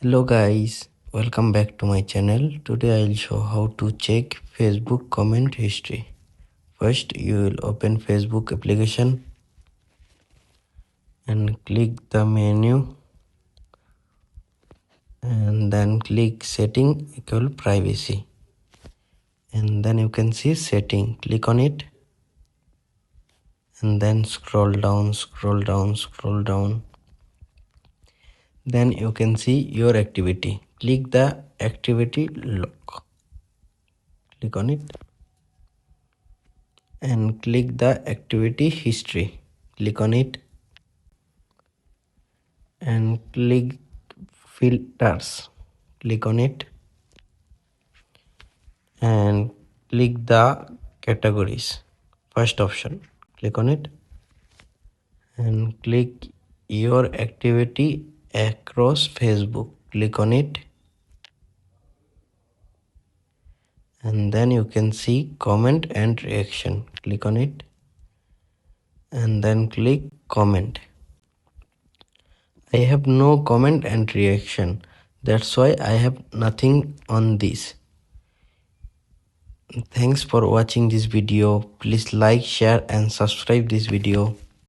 Hello guys, welcome back to my channel. Today I'll show how to check Facebook comment history. First you will open Facebook application and click the menu and then click setting equal privacy, and then you can see setting. Click on it and then scroll down. Then you can see your activity. Click the activity log. Click on it and click the activity history. Click on it and click filters. Click on it and click the categories. First option. Click on it and click your activity across Facebook. Click on it and then you can see comment and reaction. Click on it and then click comment. I have no comment and reaction, that's why I have nothing on this. Thanks for watching this video. Please like, share and subscribe this video.